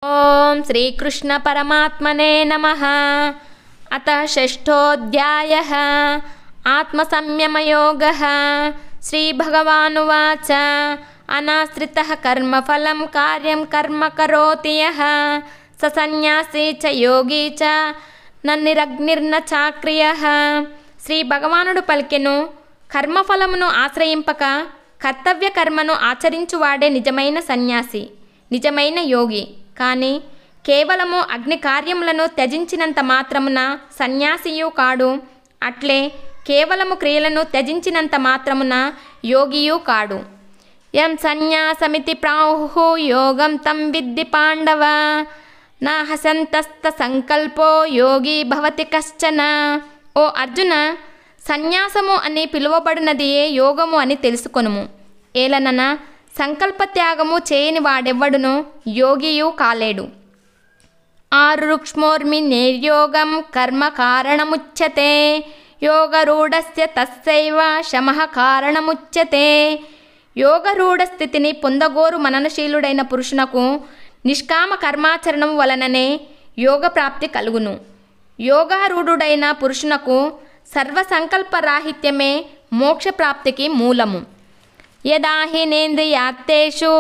ओम श्री कृष्ण परमात्मने नमः। अतः षष्ठोऽध्यायः आत्मसंयमयोगः। श्रीभगवानुवाच अनाश्रितः कर्मफलं कार्यं कर्म करोति यः स सन्न्यासी च योगी च न निरग्निर्न चाक्रियः। శ్రీ భగవానుడు పలికెను, కర్మఫలమును ఆశ్రయింపక కర్తవ్య కర్మను ఆచరించువాడే నిజమైన సన్యాసి, నిజమైన యోగి. కానీ కేవలము అగ్ని కార్యములను త్యజించినంత మాత్రమున సన్యాసియు కాడు, అట్లే కేవలము క్రియలను త్యజించినంత మాత్రమున యోగియు కాడు. యం సన్యాసమితి ప్రాహు యోగం తం విద్ధి పాండవ నా హసంతస్త సంకల్పో యోగి భవతి కశ్చన. ఓ అర్జున, సన్యాసము అని పిలువబడినదియే యోగము అని తెలుసుకొనుము. ఏలనన సంకల్పత్యాగము చేయని వాడెవ్వడును యోగియు కాలేడు. ఆరుక్ష్మోర్మి నిర్యోగం కర్మ కారణముచ్యతే యోగరూఢస్య తస్సైవ శమః కారణముచ్యతే. యోగరూఢ స్థితిని పొందగోరు మననశీలుడైన పురుషునకు నిష్కామ కర్మాచరణం వలననే యోగ ప్రాప్తి కలుగును. యోగారూఢుడైన పురుషునకు సర్వసంకల్పరాహిత్యమే మోక్షప్రాప్తికి మూలము. యదాహినేంద్రియార్థేషు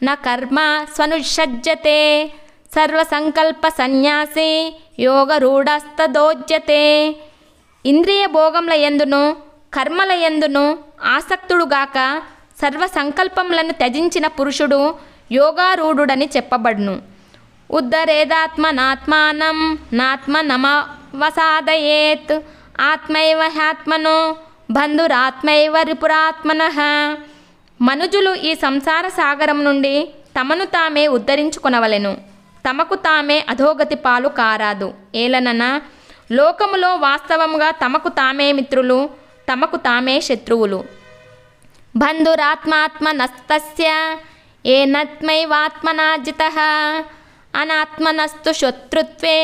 న కర్మ స్వనుషజ్జతే సర్వసంకల్ప సన్యాసి యోగరూఢస్తదోజ్యతే. ఇంద్రియ భోగముల యందును కర్మల యందును ఆసక్తుడుగాక సర్వసంకల్పములను త్యజించిన పురుషుడు యోగారూఢుడని చెప్పబడును. ఉద్ధరేదాత్మనాత్మానం నాత్మనమవసాదయేత్ ఆత్మైవ హ్యాత్మనో బంధురాత్మైవ రిపురాత్మనః. మనుజులు ఈ సంసార సాగరం నుండి తమను తామే ఉద్ధరించుకొనవలెను, తమకు తామే అధోగతి పాలు కారాదు. ఏలనన లోకములో వాస్తవముగా తమకు తామే మిత్రులు, తమకు తామే శత్రువులు. బంధురాత్మాత్మనస్తస్య ఏనత్మైవాత్మనా జితః అనాత్మనస్తు శత్రుత్వే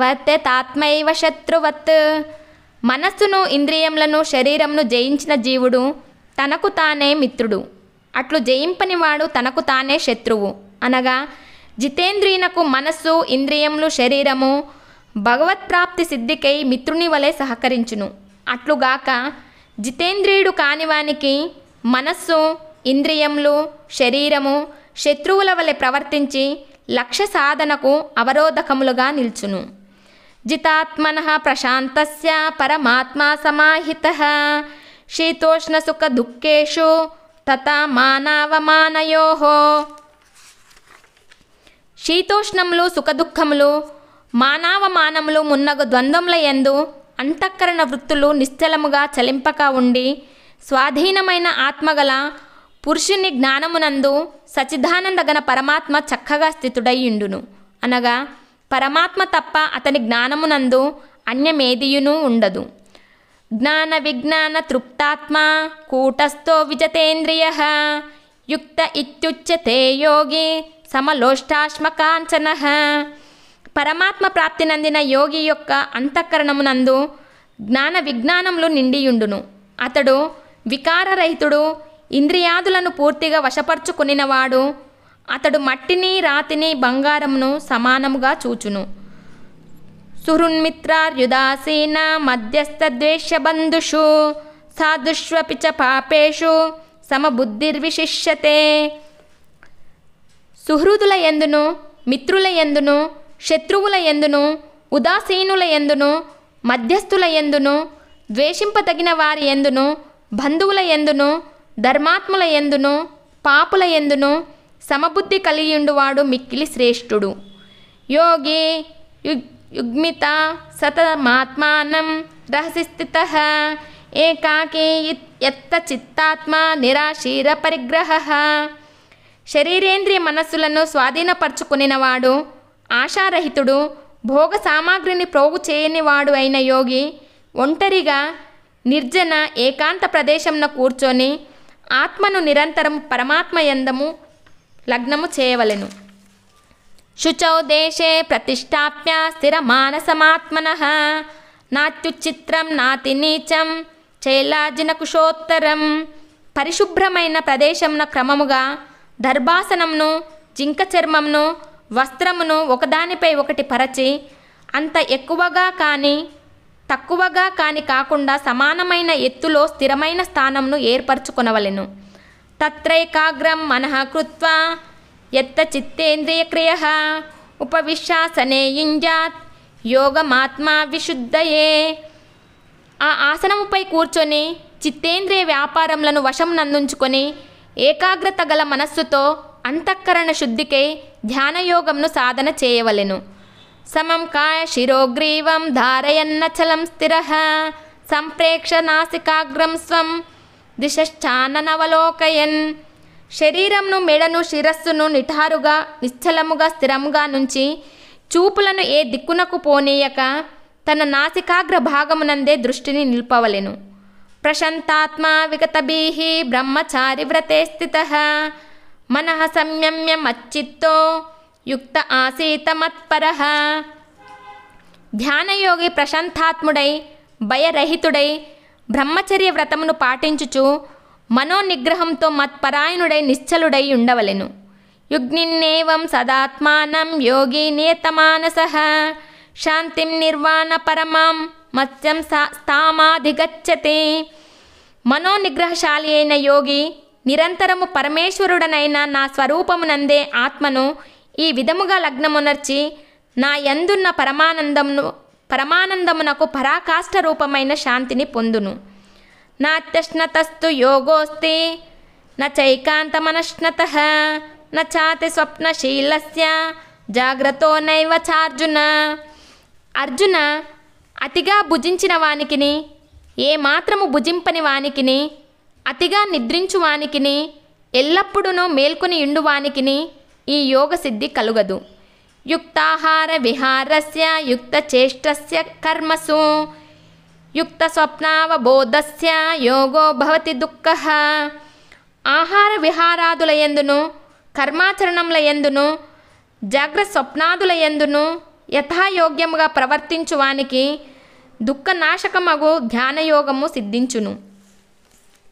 వర్తేతాత్మైవ శత్రువత్. మనస్సును ఇంద్రియములను శరీరమును జయించిన జీవుడు తనకు తానే మిత్రుడు, అట్లు జయింపనివాడు తనకు తానే శత్రువు. అనగా జితేంద్రియునకు మనస్సు ఇంద్రియములు శరీరము భగవత్ప్రాప్తి సిద్ధికై మిత్రుని వలె సహకరించును. అట్లుగాక జితేంద్రియుడు కానివానికి మనస్సు ఇంద్రియములు శరీరము శత్రువుల వలె ప్రవర్తించి లక్ష్య సాధనకు అవరోధకములుగా నిల్చును. జితాత్మనః ప్రశాంతస్య పరమాత్మా సమాహితః శీతోష్ణ సుఖ దుఃఖేషు తథా మానావమానయోః. శీతోష్ణములు సుఖదుఖములు మానావమానములు మున్నగు ద్వంద్వముల యందు అంతఃకరణ వృత్తులు నిశ్చలముగా చలింపక ఉండి స్వాధీనమైన ఆత్మగల పురుషుని జ్ఞానమునందు సచిదానందగన పరమాత్మ చక్కగా స్థితుడయ్యుండును. అనగా పరమాత్మ తప్ప అతని జ్ఞానమునందు అన్యమేదియును ఉండదు. జ్ఞాన విజ్ఞాన తృప్తాత్మ కూటస్థో విజతేంద్రియః యుక్త ఇత్యుచ్యతే యోగి సమలోష్టాశ్మకాంచనః. పరమాత్మ ప్రాప్తి నందిన యోగి యొక్క అంతఃకరణమునందు జ్ఞాన విజ్ఞానములు నిండియుండును. అతడు వికారరహితుడు, ఇంద్రియాదులను పూర్తిగా వశపరుచుకొనినవాడు. అతడు మట్టిని రాతిని బంగారమును సమానముగా చూచును. సుహృన్మిత్రార్యుదాసీన మధ్యస్థద్వేష్యబంధుషు సాధుష్వపి చ పాపేషు సమబుద్ధిర్విశిష్యతే. సుహృదుల యందును మిత్రుల యందును శత్రువుల యందును ఉదాసీనుల యందును మధ్యస్థుల యందును ద్వేషింపదగిన వారి యందును బంధువుల యందును ధర్మాత్ముల యందును పాపుల యందును సమబుద్ధి కలిగియుండువాడు మిక్కిలి శ్రేష్ఠుడు. యోగి యుగ్మిత సతమాత్మానం రహసి స్థితః ఏకాకీ యత్త చిత్తాత్మ నిరాశీర పరిగ్రహః. శరీరేంద్రియ మనస్సులను స్వాధీనపరచుకొనినవాడు ఆశారహితుడు, భోగ సామాగ్రిని ప్రోగు చేయనివాడు అయిన యోగి ఒంటరిగా నిర్జన ఏకాంత ప్రదేశంన కూర్చొని ఆత్మను నిరంతరం పరమాత్మ యందము లగ్నము చేయవలెను. శుచౌ దేశే ప్రతిష్టాప్య స్థిరమానసమాత్మనః నాత్యుచిత్రం నాతి నీచం చైలాజిన కుశోత్తరం. పరిశుభ్రమైన ప్రదేశంన క్రమముగా దర్భాసనమును జింక చర్మంను వస్త్రమును ఒకదానిపై ఒకటి పరచి అంత ఎక్కువగా కానీ తక్కువగా కానీ కాకుండా సమానమైన ఎత్తులో స్థిరమైన స్థానంను ఏర్పరచుకొనవలెను. తత్రైకాగ్రం మనః కృత్వా యత్త చిత్తేంద్రియక్రియః ఉపవిశ్యాసనే యుంజాత్ యోగమాత్మా విశుద్ధయే. ఆ ఆసనముపై కూర్చొని చిత్తేంద్రియ వ్యాపారములను వశమునందుంచుకొని ఏకాగ్రత గల మనస్సుతో అంతఃకరణ శుద్ధికై ధ్యానయోగంను సాధన చేయవలెను. సమం కాయ శిరోగ్రీవం ధారయన్నచలం స్థిరః సంప్రేక్ష నాసికాగ్రం స్వం దిశశ్చాననవలోకయన్. శరీరంను, మెడను, శిరస్సును నిఠారుగా నిశ్చలముగా స్థిరముగా నుంచి చూపులను ఏ దిక్కునకు పోనీయక తన నాసికాగ్ర భాగమునందే దృష్టిని నిల్పవలెను. ప్రశాంతాత్మా విగతభీః బ్రహ్మచారి వ్రతే స్థితః మనః సంయమ్య మచ్చిత్తో యుక్త ఆసీత మత్పరః. ధ్యానయోగి ప్రశాంతాత్ముడై భయరహితుడై బ్రహ్మచర్య వ్రతమును పాటించుచు మనోనిగ్రహంతో మత్పరాయణుడై నిశ్చలుడై ఉండవలెను. యుగ్నిన్నేవం సదాత్మానం యోగి నియతమానసః శాంతిం నిర్వాణ పరమాం మత్స్యం స్థామాధిగచ్చతి. మనోనిగ్రహశాలి అయిన యోగి నిరంతరము పరమేశ్వరుడనైన నా స్వరూపమునందే ఆత్మను ఈ విధముగా లగ్నమునర్చి నా యందున్న పరమానందమునకు పరాకాష్ఠ రూపమైన శాంతిని పొందును. నాత్యశ్నతస్తు యోగోస్తి నైకాంతమనశ్నతః నాతి స్వప్నశీలస్య జాగ్రత్తో నైవ చార్జున. అర్జున, అతిగా భుజించిన వానికిని ఏమాత్రము భుజింపని వానికిని అతిగా నిద్రించు వానికిని ఎల్లప్పుడూ మేల్కొని ఇండువానికిని ఈ యోగ సిద్ధి కలుగదు. యుక్తాహార విహారస్య యుక్త చేష్టస్య కర్మసు యుక్త స్వప్నావబోధస్య యోగో భవతి దుఃఖః. ఆహార విహారాదుల యందును కర్మాచరణముల యందును జాగ్రత్త స్వప్నాదుల యందును యథాయోగ్యముగా ప్రవర్తించువానికి దుఃఖనాశకమగు ధ్యానయోగము సిద్ధించును.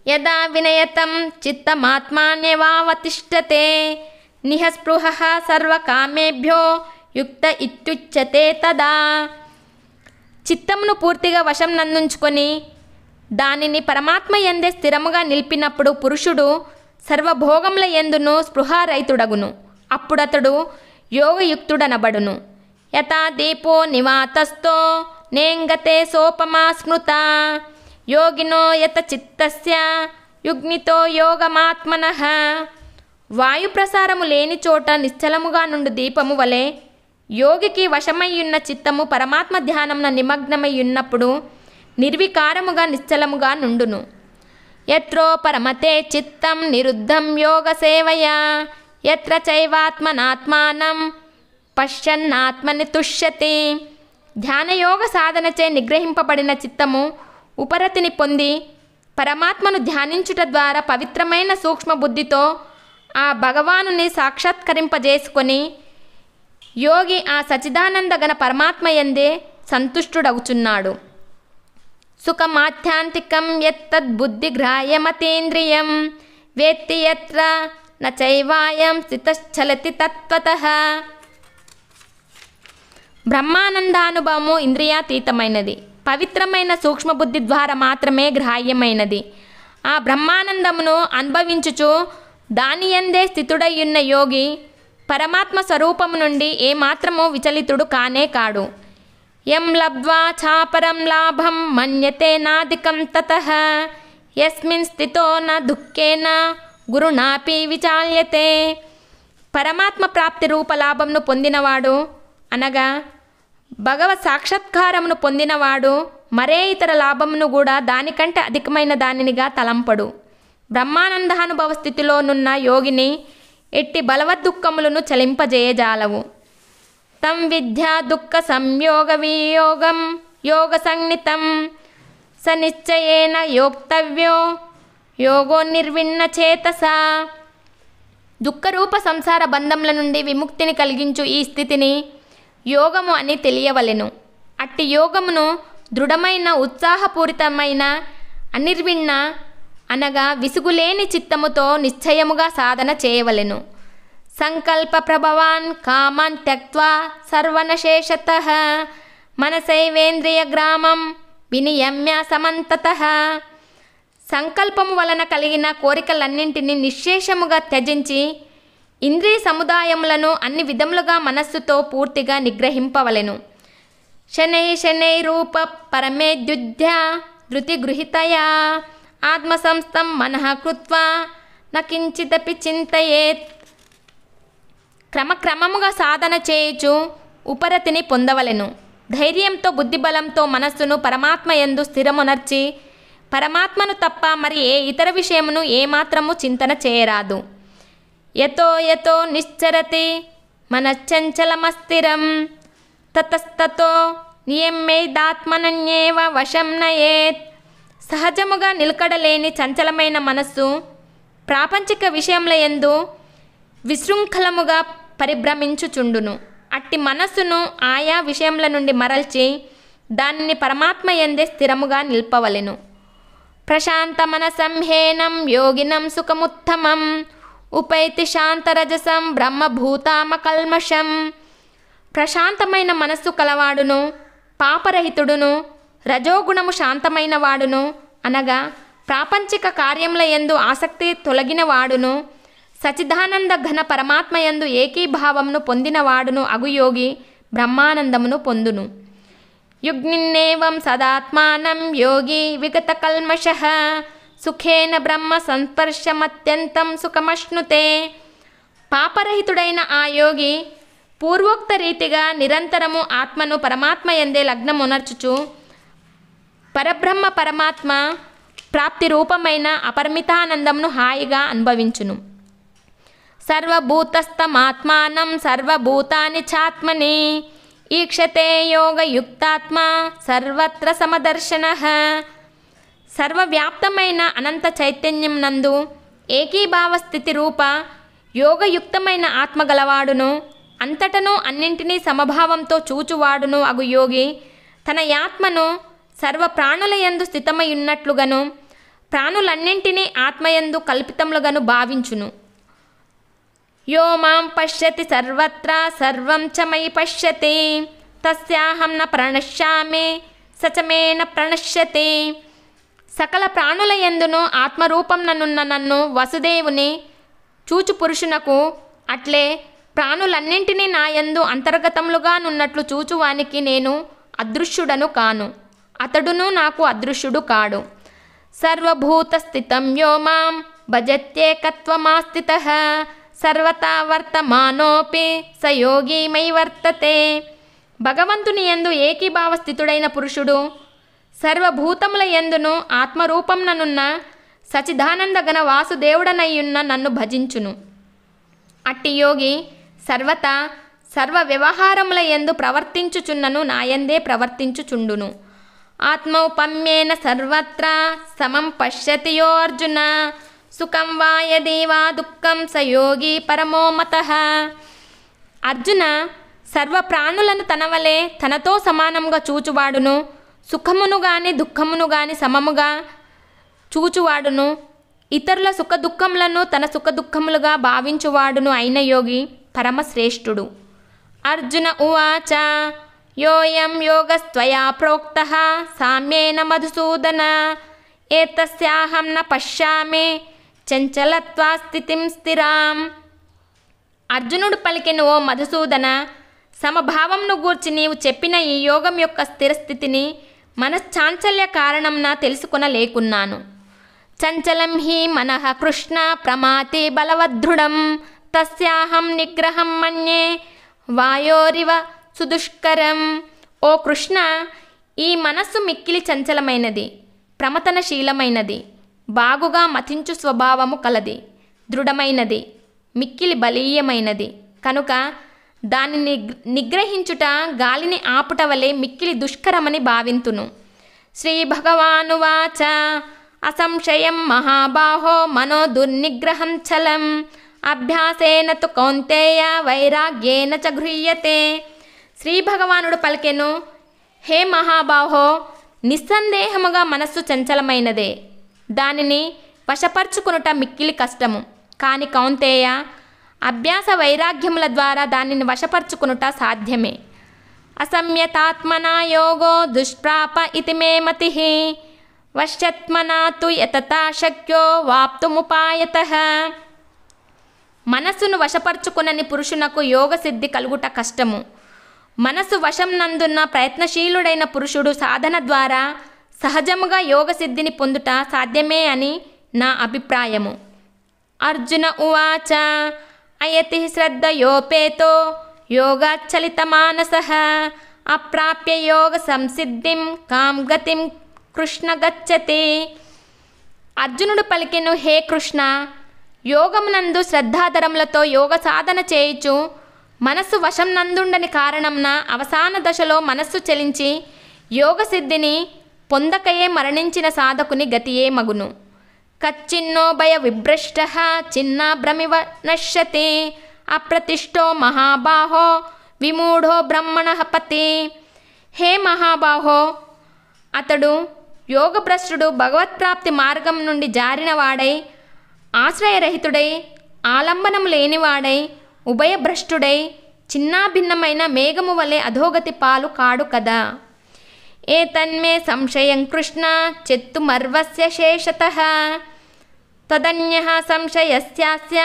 యదా వినయతం చిత్తమాత్మాన్యవావతిష్ఠతే నిఃస్పృహః సర్వకామేభ్యో యుక్త ఇత్యుచ్యతే తదా. చిత్తమును పూర్తిగా వశం నందుంచుకొని దానిని పరమాత్మ యందే స్థిరముగా నిలిపినప్పుడు పురుషుడు సర్వభోగముల యందును స్పృహారహితుడగును. అప్పుడతడు యోగయుక్తుడనబడును. యథా దీపో నివాతస్థో నేంగతే సోపమా స్మృత యోగినో యత చిత్తస్య యుగ్నితో యోగమాత్మనః. వాయు ప్రసారము లేని చోట నిశ్చలముగా నుండు దీపము వలె యోగికి వశమయ్యున్న చిత్తము పరమాత్మ ధ్యానమున నిమగ్నమయ్యున్నప్పుడు నిర్వికారముగా నిశ్చలముగా నుండును. యత్రో పరమతే చిత్తం నిరుద్ధం యోగ సేవయా యత్ర చైవాత్మనాత్మానం పశ్యన్నాత్మని తుష్యతి. ధ్యానయోగ సాధనచే నిగ్రహింపబడిన చిత్తము ఉపరతిని పొంది పరమాత్మను ధ్యానించుట ద్వారా పవిత్రమైన సూక్ష్మ బుద్ధితో ఆ భగవానుని సాక్షాత్కరింపజేసుకొని యోగి ఆ సచిదానందగణ పరమాత్మయందే సంతుష్టుడగుచున్నాడు. సుఖమాత్యాంతికం యత్తద్బుద్ధిగ్రాహ్యమతీంద్రియం వేత్తి యత్ర నైవాయం స్థితశ్చలతి తత్వతః. బ్రహ్మానందానుభవము ఇంద్రియాతీతమైనది, పవిత్రమైన సూక్ష్మబుద్ధి ద్వారా మాత్రమే గ్రాహ్యమైనది. ఆ బ్రహ్మానందమును అనుభవించుచు దానియందే స్థితుడయ్యున్న యోగి పరమాత్మ స్వరూపము నుండి ఏమాత్రము విచలితుడు కానే కాడు. యం లబ్ధ్వా చాపరం లాభం మన్యతే నాధికం తతః యస్మిన్ స్థితో న దుఃఖేన గురునాపి విచాల్యతే. పరమాత్మ ప్రాప్తి రూప లాభంను పొందినవాడు అనగా భగవత్ సాక్షాత్కారమును పొందినవాడు మరే ఇతర లాభమును కూడా దానికంటే అధికమైన దానినిగా తలంపడు. బ్రహ్మానందానుభవ స్థితిలోనున్న యోగిని ఎట్టి బలవద్దుఃఖములను చలింపజేయజాలవు. తం విద్యా దుఃఖ సంయోగ వియోగం యోగ సంజ్ఞితం స నిశ్చయేన యోక్తవ్యో యోగో నిర్విన్న చేతస. దుఃఖరూప సంసార బంధముల నుండి విముక్తిని కలిగించు ఈ స్థితిని యోగము అని తెలియవలెను. అట్టి యోగమును దృఢమైన ఉత్సాహపూరితమైన అనిర్విన్న అనగా విసుగులేని చిత్తముతో నిశ్చయముగా సాధన చేయవలెను. సంకల్ప ప్రభవాన్ కామాన్ త్యక్త్వా సర్వనశేషతః మనసైవేంద్రియ గ్రామం వినియమ్య సమంతతః. సంకల్పము వలన కలిగిన కోరికలన్నింటినీ నిశ్శేషముగా త్యజించి ఇంద్రియ సముదాయములను అన్ని విధములుగా మనస్సుతో పూర్తిగా నిగ్రహింపవలెను. శనై శనై రూప పరమేద్యుధ్య ధృతి గృహీతయా ఆత్మసంస్థం మనః కృత్వా నకించిదపి చింతయేత్. క్రమక్రమముగా సాధన చేయుచు ఉపరతిని పొందవలెను. ధైర్యంతో బుద్ధిబలంతో మనస్సును పరమాత్మ యందు స్థిరమునర్చి పరమాత్మను తప్ప మరి ఏ ఇతర విషయమును ఏమాత్రము చింతన చేయరాదు. యతో యతో నిశ్చరతి మనశ్చంచలమస్థిరం తతస్తతో నియమ్యేదాత్మనన్యేవ వశం నయేత్. సహజముగా నిలకడలేని చంచలమైన మనస్సు ప్రాపంచిక విషయముల యందు విశృంఖలముగా పరిభ్రమించుచుండును. అట్టి మనస్సును ఆయా విషయముల నుండి మరల్చి దానిని పరమాత్మ యందే స్థిరముగా నిల్పవలెను. ప్రశాంత మనసంహేనం యోగినం సుఖముత్తమం ఉపైతి శాంతరజసం బ్రహ్మభూతామకల్మషం. ప్రశాంతమైన మనస్సు కలవాడును పాపరహితుడును రజోగుణము శాంతమైన వాడును అనగా ప్రాపంచిక కార్యముల యందు ఆసక్తి తొలగిన వాడును సచిదానంద ఘన పరమాత్మ యందు ఏకీభావమును పొందినవాడును అగుయోగి బ్రహ్మానందమును పొందును. యుగ్నిన్నేవం సదాత్మానం యోగి విగత కల్మషః సుఖేన బ్రహ్మ సంస్పర్శమత్యంతం సుఖమశ్నుతే. పాపరహితుడైన ఆ యోగి పూర్వోక్త రీతిగా నిరంతరము ఆత్మను పరమాత్మ యందే లగ్నమునర్చుచు పరబ్రహ్మ పరమాత్మ ప్రాప్తి రూపమైన అపరిమితానందమును హాయిగా అనుభవించును. సర్వభూతస్థమాత్మానం సర్వభూతాని చాత్మని ఈక్షతే యోగయుక్తాత్మ సర్వత్ర సమదర్శనః. సర్వవ్యాప్తమైన అనంత చైతన్యం నందు ఏకీభావ స్థితి రూప యోగయుక్తమైన ఆత్మ గలవాడును అంతటను అన్నింటినీ సమభావంతో చూచువాడును అగు యోగి తన యాత్మను సర్వ ప్రాణుల యందు స్థితమైయున్నట్లుగాను ప్రాణులన్నింటినీ ఆత్మయందు కల్పితములుగాను భావించును. యో మాం పశ్యతి సర్వత్ర సర్వం చ మయి పశ్యతి తస్యాహం న ప్రణశ్యామి సచమే న ప్రణశ్యతి. సకల ప్రాణుల యందును ఆత్మరూపంననున్న నన్ను వసుదేవుని చూచు పురుషునకు అట్లే ప్రాణులన్నింటినీ నాయందు అంతర్గతములుగానున్నట్లు చూచువానికి నేను అదృశ్యుడను కాను, అతడును నాకు అదృశ్యుడు కాడు. సర్వభూత స్థితం యో మాం భజత్యేకత్వమాస్థితః సర్వతా వర్తమానోపి స యోగి మయి వర్తతే. భగవంతుని యందు ఏకీభావ స్థితుడైన పురుషుడు సర్వభూతముల యందును ఆత్మరూపంననున్న సచిదానందగణ వాసుదేవుడనయ్యున్న నన్ను భజించును. అట్టి యోగి సర్వతా సర్వ వ్యవహారముల యందు ప్రవర్తించుచున్నను నాయందే ప్రవర్తించుచుండును. ఆత్మౌపమ్యేన సర్వత్ర సమం పశ్యతి యో అర్జున సుఖం వా యది వా దుఃఖం స యోగి పరమో మతః. అర్జున, సర్వ ప్రాణులను తనవలే తనతో సమానంగా చూచువాడును సుఖమును గాని దుఃఖమును గాని సమముగా చూచువాడును ఇతరుల సుఖదుఖములను తన సుఖదుఖములుగా భావించువాడును అయిన యోగి పరమశ్రేష్ఠుడు. అర్జున ఉవాచ యోయం యోగస్త్వయా ప్రోక్తః సామ్యేన మధుసూదన ఏతస్యాహం న పశ్యామి చంచలత్వా స్థితిం స్థిరాం. అర్జునుడు పలికెను, ఓ మధుసూదన, సమభావంను గూర్చి నీవు చెప్పిన ఈ యోగం యొక్క స్థిరస్థితిని మనశ్చాంచల్య కారణంన తెలుసుకొనలేకున్నాను. చంచలం హి మనః కృష్ణ ప్రమాతి బలవద్ధృఢం తస్యాహం నిగ్రహం మన్యే వాయోరివ సుదుష్కరం. ఓ కృష్ణ, ఈ మనస్సు మిక్కిలి చంచలమైనది, ప్రమతనశీలమైనది, బాగుగా మతించు స్వభావము కలది, దృఢమైనది, మిక్కిలి బలీయమైనది. కనుక దానిని నిగ్రహించుట గాలిని ఆపుట వలె మిక్కిలి దుష్కరమని భావింతును. శ్రీ భగవానువాచ అసంశయం మహాబాహో మనో దుర్నిగ్రహం చలం అభ్యాసేన తు కౌంతేయ వైరాగ్యేన చ గృహ్యతే. శ్రీ భగవానుడు పలికెను, హే మహాబాహో, నిస్సందేహముగా మనస్సు చంచలమైనదే, దానిని వశపరుచుకునుట మిక్కిలి కష్టము. కాని కౌంతేయ, అభ్యాస వైరాగ్యముల ద్వారా దానిని వశపరుచుకునుట సాధ్యమే. అసంయతాత్మనా యోగో దుష్ప్రాప ఇతి మే మతిః వశ్యత్మనా తు యతతా శక్యో వాప్తుముపాయతః. మనస్సును వశపరుచుకునని పురుషునకు యోగ సిద్ధి కలుగుట కష్టము. మనసు వశం నందున్న ప్రయత్నశీలుడైన పురుషుడు సాధన ద్వారా సహజముగా యోగ సిద్ధిని పొందుట సాధ్యమే అని నా అభిప్రాయము. అర్జున ఉవాచ అయతి శ్రద్ధయోపేతో యోగాచ్చలిత మానసః అప్రాప్య యోగ సంసిద్ధిం కాం గతిం కృష్ణ గచ్చతి. అర్జునుడు పలికెను, హే కృష్ణ, యోగమునందు శ్రద్ధాధరములతో యోగ సాధన చేయుచు మనస్సు వశం నందుండని కారణంన అవసాన దశలో మనస్సు చలించి యోగ సిద్ధిని పొందకయే మరణించిన సాధకుని గతియే మగును. కచ్చిన్నో భయ విభ్రష్టః చిన్నాభ్రమివ నశ్యతి అప్రతిష్టో మహాబాహో విమూఢో బ్రహ్మణః పతి. హే మహాబాహో, అతడు యోగభ్రష్టుడు, భగవత్ప్రాప్తి మార్గం నుండి జారినవాడై, ఆశ్రయరహితుడై, ఆలంబనము లేనివాడై, ఉభయభ్రష్టుడై, చిన్నాభిన్నమైన మేఘము వలె అధోగతి పాలు కాడు కదా. ఏతన్మే సంశయం కృష్ణ చెత్తుమర్వస్య శేషతః తదన్యః సంశయస్యాస్య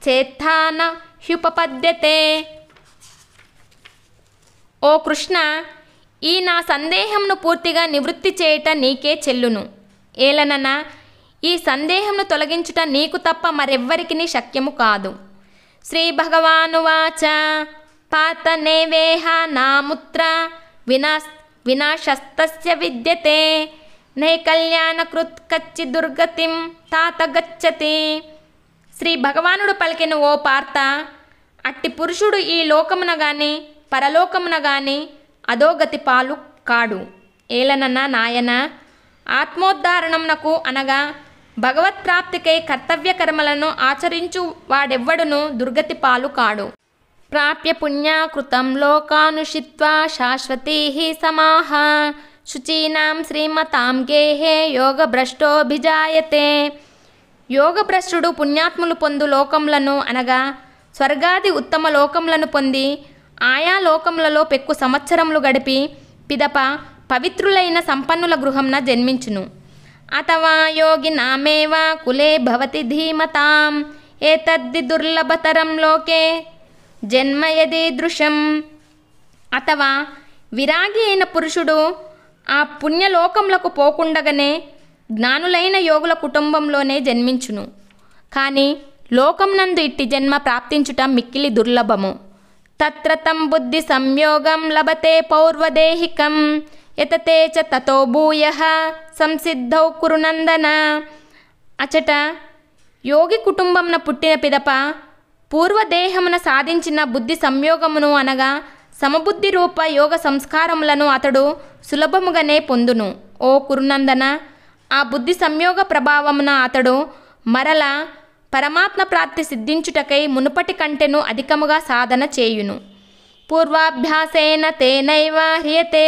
చేత్థాన హ్యుపపద్యతే. ఓ కృష్ణ, ఈ నా సందేహంను పూర్తిగా నివృత్తి చేయుట నీకే చెల్లును. ఏలనన ఈ సందేహంను తొలగించుట నీకు తప్ప మరెవ్వరికిని శక్యము కాదు. శ్రీ భగవానువాచ పాత నేవేహ నాముత్ర వినాశస్తస్య విద్యతే నైకల్యానకృత్ కచ్చి దుర్గతిం తాత గచ్చతి. శ్రీ భగవానుడు పలికెను, ఓ పార్థ, అట్టి పురుషుడు ఈ లోకమున గాని పరలోకమున గాని అధోగతి పాలు కాడు. ఏలనన్న నాయన, ఆత్మోద్ధారణమునకు అనగా భగవత్ప్రాప్తికై కర్తవ్య కర్మలను ఆచరించు వాడెవ్వడును దుర్గతి పాలు కాడు. ప్రాప్య పుణ్యాకృతం లోకానుషిత్వా శాశ్వతీః సమాః శుచీనాం శ్రీమతాం గేహే యోగభ్రష్టోభిజాయతే. యోగభ్రష్టుడు పుణ్యాత్ములు పొందు లోకములను అనగా స్వర్గాది ఉత్తమ లోకములను పొంది ఆయా లోకములలో పెక్కు సంవత్సరములు గడిపి పిదప పవిత్రులైన సంపన్నుల గృహంన జన్మించును. అథవా యోగినామేవ కులే భవతి ధీమతాం ఏతద్ధి దుర్లభతరం లోకే జన్మ యదీదృశం. అథవా విరాగి అయిన పురుషుడు ఆ పుణ్యలోకములకు పోకుండగానే జ్ఞానులైన యోగుల కుటుంబంలోనే జన్మించును. కానీ లోకమునందు ఇట్టి జన్మ ప్రాప్తించుట మిక్కిలి దుర్లభము. తత్ర తం బుద్ధి సంయోగం లభతే పౌర్వదేహికం యతతే చ తతో భూయః సంసిద్ధౌ కురునందన. అచట యోగి కుటుంబంన పుట్టిన పిదప పూర్వదేహమున సాధించిన బుద్ధి సంయోగమును అనగా సమబుద్ధి రూప యోగ సంస్కారములను అతడు సులభముగానే పొందును. ఓ కురునందన, ఆ బుద్ధి సంయోగ ప్రభావమున అతడు మరల పరమాత్మ ప్రాప్తి సిద్ధించుటకై మునుపటి కంటెను అధికముగా సాధన చేయును. పూర్వాభ్యాసేన తేనైవ హ్రియతే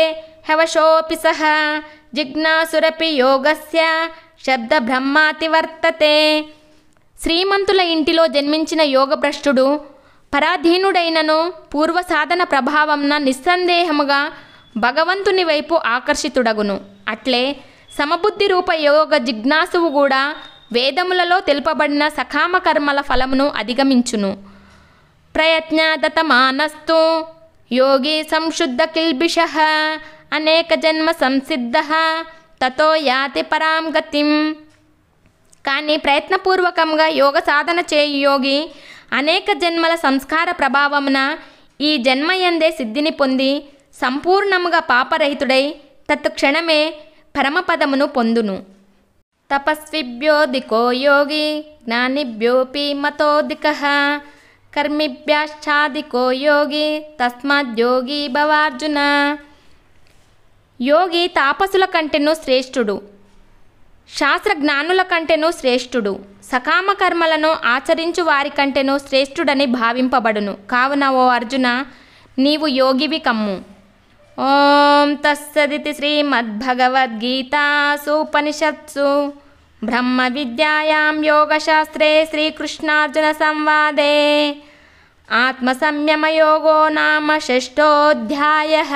హవశోపి సహ జిజ్ఞాసురపి యోగస్య శబ్ద బ్రహ్మాతి వర్తతే. శ్రీమంతుల ఇంటిలో జన్మించిన యోగభ్రష్టుడు పరాధీనుడైనను పూర్వ సాధన ప్రభావంన నిస్సందేహముగా భగవంతుని వైపు ఆకర్షితుడగును. అట్లే సమబుద్ధి రూప యోగ జిజ్ఞాసువు కూడా వేదములలో తెలుపబడిన సకామ కర్మల ఫలమును అధిగమించును. ప్రయత్నదతమానస్తు యోగి సంశుద్ధ కిల్బిషః అనేక జన్మ సంసిద్ధః తతో యాతి పరాం గతిం. కానీ ప్రయత్నపూర్వకంగా యోగ సాధన చేయు యోగి అనేక జన్మల సంస్కార ప్రభావమున ఈ జన్మయందే సిద్ధిని పొంది సంపూర్ణముగా పాపరహితుడై తత్క్షణమే పరమపదమును పొందును. తపస్విభ్యోధికో యోగి జ్ఞానిభ్యోపి మతోధికః కర్మిభ్యాశ్చాధికో యోగి తస్మాద్యోగి భవార్జున. యోగి తాపసుల కంటెను శ్రేష్ఠుడు, శాస్త్రజ్ఞానుల కంటెను శ్రేష్ఠుడు, సకామ కర్మలను ఆచరించు వారి కంటెను శ్రేష్ఠుడని భావింపబడును. కావున ఓ అర్జున, నీవు యోగివి కమ్ము. ఓం తస్సదితి శ్రీమద్భగవద్గీతాసూపనిషత్సు ब्रह्मविद्यायां योगशास्त्रे श्रीकृष्णार्जुनसंवादे आत्मसंयमयोगो नाम षष्ठोऽध्यायः।